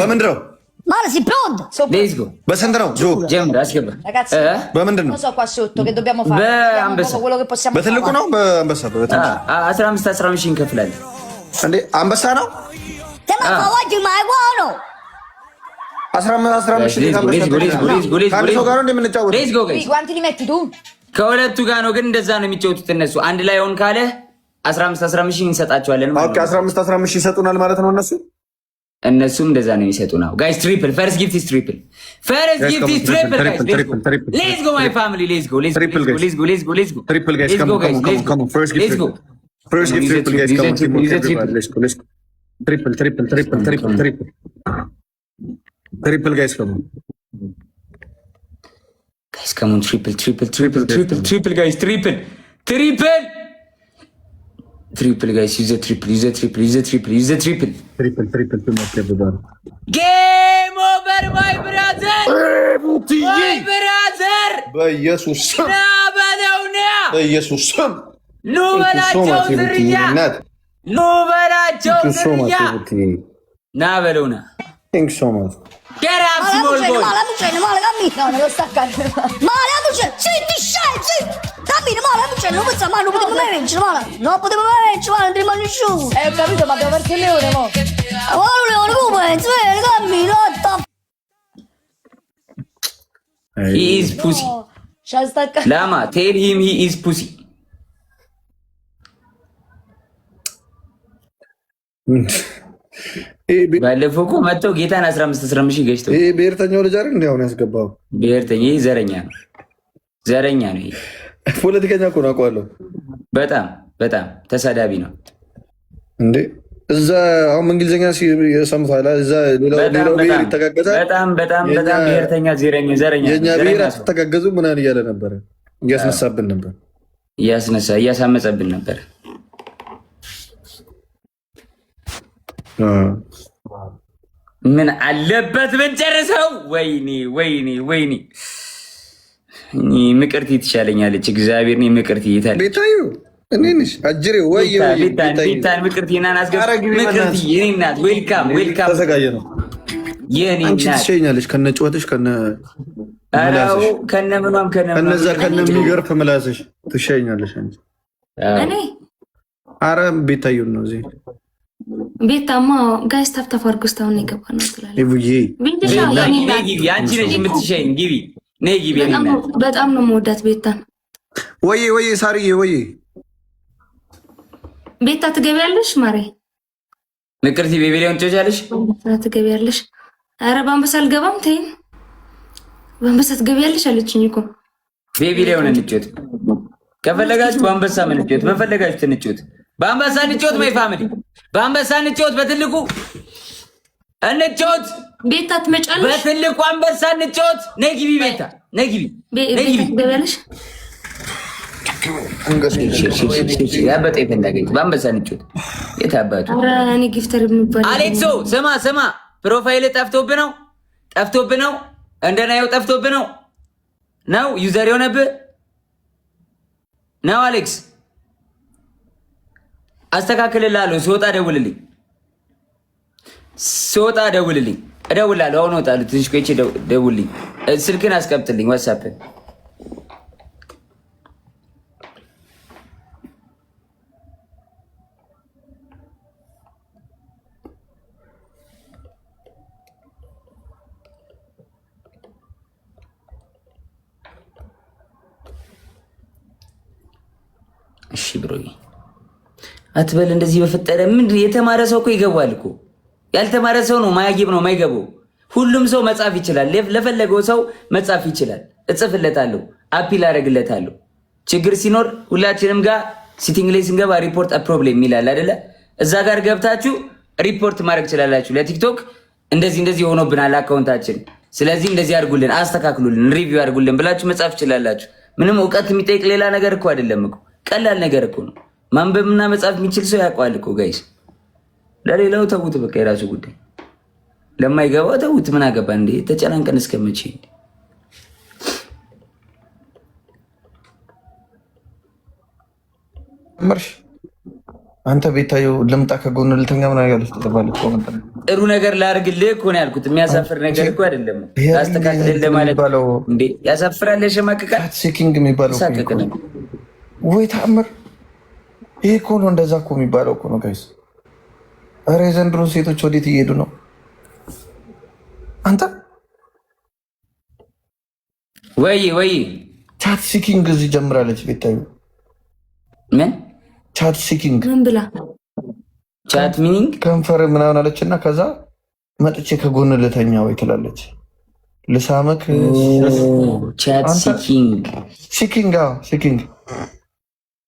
በምንድን ነው? Mara si pronto. Let's go. በስንት ነው? ጆ ጀምር አስገባ። Ragazzi, በምንድን ነው? non so qua sotto che dobbiamo fare. በአንበሳ Vediamo quello che possiamo በትልቁ fare. ነው በአንበሳ? 15 ሺህ እንከፍላለን። እንዴ አንበሳ ነው? Te ma fa oggi ma è buono. 15 ሺህ ከአንድ ሰው ጋር ነው እንደምንጫወተው? ሌትስ ጎ Qui, ጋይስ። quanti li metti tu? ከሁለቱ ጋር ነው ግን እንደዛ ነው የሚጫወቱት እነሱ። አንድ ላይ ሆን ካለ 15 ሺህ እንሰጣቸዋለን ማለት ኦኬ ነው። 15 ሺህ ይሰጡናል ማለት ነው እነሱ። እነሱም እንደዛ ነው የሚሰጡ ነው ጋይስ። ትሪፕል ፈርስት ጊፍት ኢዝ ትሪፕል። ፈርስት ጊፍት ኢዝ ትሪፕል ጋይስ። ሌትስ ጎ ማይ ፋሚሊ ሌትስ ጎ ሌትስ ጎ ሌትስ ጎ ሌትስ ጎ ሌትስ ጎ ትሪፕል ጋይስ ሌትስ ጎ ጋይስ ሌትስ ጎ ፈርስት ጊፍት ትሪፕል ጋይስ ሌትስ ጎ ትሪፕል ጋይስ ከሙ ጋይስ ከሙ ትሪፕል ጋይስ ትሪፕል ጋይስ ዩዘ ትሪፕል ጌም ኦቨር ማይ ብራዘር በኢየሱስ ስም ና በለውና በኢየሱስ ስም ኑ በላቸው ዝርያ ኑ በላቸው ዝርያ ና በለውና ቴንክስ ሶ ማች Get up, small boy. Male, cammina. No, devo staccare. Male, zitti, scendi. Cammina, male, non pensa mai, non potevo mai vincere, male. Non potevo mai vincere, male, non ti rimane giù. Ho capito, ma devo farti il leone, mo. Oh, leone, come pensi? Cammina, He is pussy. C'ha staccato. Lama, tell him he is pussy. ባለፈው እኮ መጥተው ጌታን 15 ሺህ ገጭተው ይሄ ብሔርተኛው ልጅ አይደል እንዴ አሁን ያስገባው? ብሔርተኛ ይሄ ዘረኛ ነው፣ ዘረኛ ነው። ይሄ ፖለቲከኛ እኮ ነው አውቀዋለሁ። በጣም ተሳዳቢ ነው እንዴ። እዛ አሁን እንግሊዝኛ ሰምቷል። እዛ ሌላው ብሔር ይተጋገዛል። በጣም ብሔርተኛ ዘረኛ የኛ ብሔር አትተጋገዙ ምናምን እያለ ነበረ፣ እያስነሳብን ነበር፣ እያሳመፀብን ነበር። ምን አለበት ብንጨርሰው? ወይኔ ምቅርት ትሻለኛለች። እግዚአብሔር ነው ምቅርት ይታል ቤታዩ እኔ ነሽ አጅሬ ቤታን ምቅርት ናን አስገብ ምቅርት የኔ እናት ዌልካም ተዘጋጀ ነው የኔ አንቺ እናት ትሸኛለሽ ከነ ጨዋታሽ ከነ አራው ከነ ምኗም ከነዛ ከነ የሚገርፍ ምላስሽ ትሸኛለሽ አንቺ። እኔ አረ ቤታዩ ነው እዚህ ቤታማ ጋይስ ታፍታፍ አርጉስታው ነው የገባ ነው ትላለች። ይቡዬ ግቢ አንቺ ነሽ የምትሸኝ። ግቢ ነይ ግቢ። በጣም ነው የምወዳት ቤታን። ወይ ሳርዬ ወይ ቤታ ትገቢያለሽ? ማሬ ምቅርቲ ቤቢሊዮን ትወጃለሽ? ትገቢያለሽ? አረ በአንበሳ አልገባም። ተይኝ በአንበሳ ትገቢያለሽ አለችኝ እኮ። ቤቢሊዮን እንጫወት ከፈለጋችሁ፣ በአንበሳ ምን እንጫወት በፈለጋችሁ እንጫወት። በአንበሳ እንጫወት ማይ ፋሚሊ፣ በአንበሳ እንጫወት፣ በትልቁ እንጫወት። ቤታ ትመጫለሽ? በትልቁ አንበሳ እንጫወት። ነይ ግቢ ቤታ፣ ነይ ግቢ፣ ነይ ግቢ። ትገቢያለሽ? ያበጠ ይፈንዳገኝ። በአንበሳ እንጫወት። የታባቱ አረ እኔ ጊፍተር የሚባል አሌክሶ ስማ፣ ፕሮፋይል ጠፍቶብህ ነው እንደናየው ጠፍቶብህ ነው ዩዘር የሆነብህ ነው አሌክስ። አስተካክልልሃለሁ። ስወጣ ደውልልኝ። እደውልልሃለሁ። አሁን እወጣለሁ። ትንሽ ቆይቼ ደውልልኝ። ስልክን አስቀምጥልኝ ዋትስአፕን። እሺ ብሮዬ አትበል እንደዚህ በፈጠረ ምን የተማረ ሰው እኮ ይገባል እኮ። ያልተማረ ሰው ነው ማያጊብ ነው ማይገባው። ሁሉም ሰው መጻፍ ይችላል። ለፈለገው ሰው መጻፍ ይችላል። እጽፍለታለሁ፣ አፒል አደርግለታለሁ። ችግር ሲኖር ሁላችንም ጋር ሲቲንግ ላይ ስንገባ ሪፖርት ፕሮብሌም ይላል አይደለ? እዛ ጋር ገብታችሁ ሪፖርት ማድረግ ትችላላችሁ። ለቲክቶክ እንደዚህ ሆኖብናል አካውንታችን፣ ስለዚህ እንደዚህ አድርጉልን፣ አስተካክሉልን፣ ሪቪው አድርጉልን ብላችሁ መጻፍ ትችላላችሁ። ምንም እውቀት የሚጠይቅ ሌላ ነገር እኮ አይደለም እኮ። ቀላል ነገር እኮ ነው። ማንበብና መጻፍ የሚችል ሰው ያውቀዋል እኮ ጋይስ። ለሌላው ተውት፣ በቃ የራሱ ጉዳይ። ለማይገባው ተውት። ምን አገባ እንዴ? ተጨናንቀን እስከመቼ? መርሽ አንተ ቤታዮ ልምጣ ከጎን ልተኛ ምን ያለው ተባለች። ጥሩ ነገር ላድርግልህ እኮ ነው ያልኩት። የሚያሳፍር ነገር እኮ አይደለም። አስተካክልልህ ማለት እንዴ ያሳፍራል። ያሸማቅቃል። ሴኪንግ የሚባለው ወይ ተአምር። ይሄ እኮ ነው እንደዛ እኮ የሚባለው እኮ ነው ጋይስ። ኧረ የዘንድሮ ሴቶች ወዴት እየሄዱ ነው? አንተ ወይ ቻት ሲኪንግ እዚህ ጀምራለች ቤታዮ። ምን ቻት ሲኪንግ ምን ብላ ቻት ሚኒንግ ከንፈር ምናምን አለች እና ከዛ መጥቼ ከጎን ልተኛ ወይ ትላለች። ልሳመክ ቻት ሲኪንግ ሲኪንግ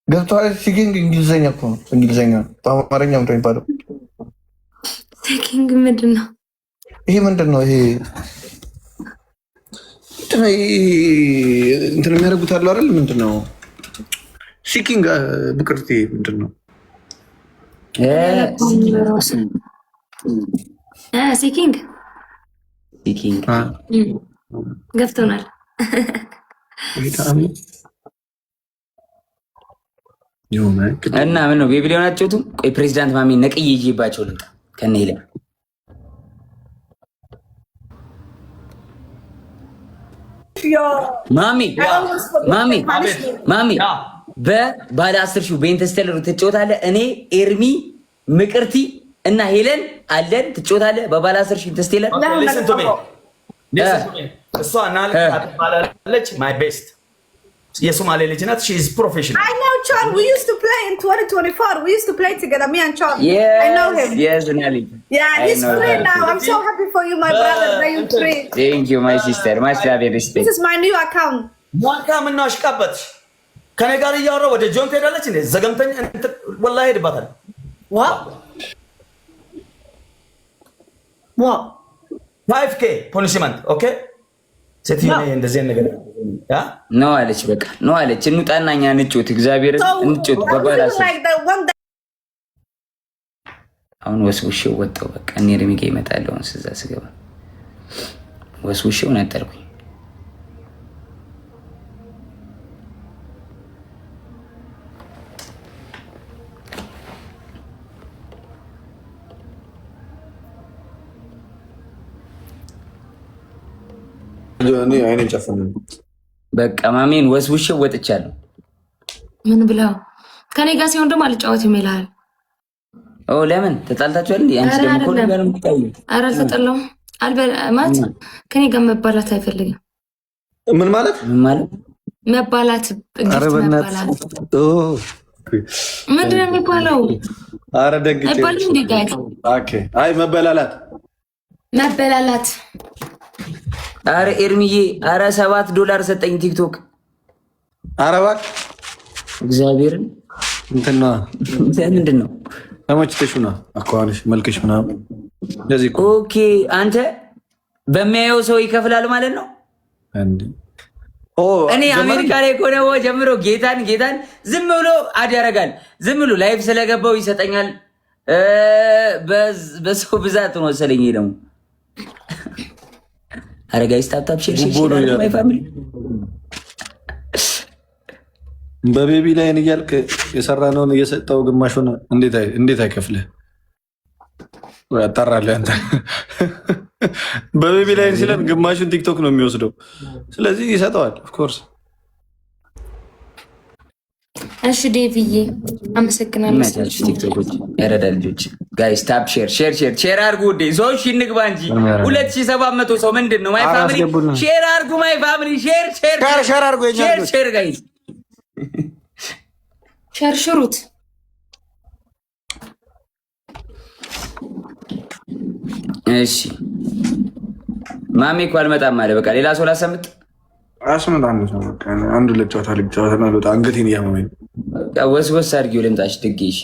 ገብቶሃል? ሲኪንግ እንግሊዝኛ እኮ ነው። እንግሊዝኛ በአማርኛ ምንድን ነው የሚባለው? ሲኪንግ ምንድን ነው? ይሄ ምንድን ነው? ይሄ እንትን የሚያደርጉት አለው አይደል? ምንድን ነው ሲኪንግ? ብቅርቴ ምንድን ነው? ሲኪንግ ገብቶናል። እና ምን ነው ቤቢ ሊሆን አትጮቱም? ቆይ ፕሬዚዳንት ማሚ ነቅዬ ይዤባቸው ልምጣ ከነ ሄለ ማሚ በባለ 10 ሺህ በኢንተርስቴለር ትጫወታለህ። እኔ ኤርሚ ምቅርቲ እና ሄለን አለን። ትጫወታለህ በባለ 10 ሺህ ኢንተርስቴለር። እሷ ናለች ማይ ቤስት የሶማሌ ልጅ ናት። ሺ ኢዝ ፕሮፌሽናል። I know Chad. We used to play in 2024. We used to play together, me and Chad. I know him. Yes, Nali. Yeah, he's free now. I'm so happy for you, my brother, that you free. Thank you, my sister. Much love and respect. This is my new account. ዋንካ ምን ነው አሽቃበጥሽ? ከኔ ጋር እያወራሁ ወደ ጆን ትሄዳለች እንዴ? ዘገምተኝ ወላሂ ሄድባታል። What? 5K ፖሊስመንት ኦኬ። ሴትዮ እንደዚህ ነገር ነው አለች። በቃ ነው አለች። እንውጣና እኛ እንጮት፣ እግዚአብሔር እንጮት። በባላስ አሁን ወስውሼው ወጣው። በቃ እኔ ረሚጋ ይመጣል። አሁን ስዛ ስገባ ወስውሼው ነጠልኩኝ። እኔ አይኔን ጨፈነኝ። በቃ ማሜን ወስውሼው ወጥቻለሁ። ምን ብለው ከኔ ጋር ሲሆን ደግሞ አልጫወትም ይልሃል። ኦ ለምን ተጣልታችኋል እንዴ? አንቺ ደግሞ ኮል ጋር ምጣይ? ኧረ አልተጣላሁም። ማለት ከኔ ጋር መባላት አይፈልግም። ምን ማለት መባላት ምንድን ነው የሚባለው? ኧረ ደግጬ አይባልም እንዴ ጋር? ኦኬ አይ መበላላት አረ ኤርሚዬ፣ አረ $7 ሰጠኝ ቲክቶክ። አረ እባክህ እግዚአብሔርን እንትና ምንድን ነው ተመችተሽ ነው አኳንሽ መልክሽ ምናምን እንደዚህ። ኦኬ አንተ በሚያየው ሰው ይከፍላል ማለት ነው እንዴ? እኔ አሜሪካ ላይ ኮነ ጀምሮ ጌታን ዝም ብሎ አድ ያደርጋል። ዝም ብሎ ላይፍ ስለገባው ይሰጠኛል። በሰው ብዛት ነው መሰለኝ ደግሞ አረጋይስ ታፕታፕ ሼር ማይ ፋሚሊ በቤቢ ላይ እያልክ የሰራነውን እየሰጠው ግማሹን እንዴት አይከፍልህ? ያጣራለህ አንተ። በቤቢ ላይ ሲለን ግማሹን ቲክቶክ ነው የሚወስደው። ስለዚህ ይሰጠዋል ኦፍ ኮርስ። እሺ ዴቪዬ አመሰግናለሁ። ቲክቶኮች ያረዳ ልጆች ጋይስ ታፕ ሼር አርጉ። ወዴ ሰው እንግባ እንጂ 2700 ሰው ምንድን ነው? ማይ ፋሚሊ ሼር አርጉ። ማይ ፋሚሊ ሼር አርጉ። ሼር ጋይስ ሸርሽሩት። እሺ ማሜ እኮ አልመጣም አለ። በቃ ሌላ ሰው ላሰምጥ አንዱ ለጨዋታ ልጫወታ ነው። አንገቴን እያመመኝ ወስወስ አድርጊው ልምጣሽ ድጌሽ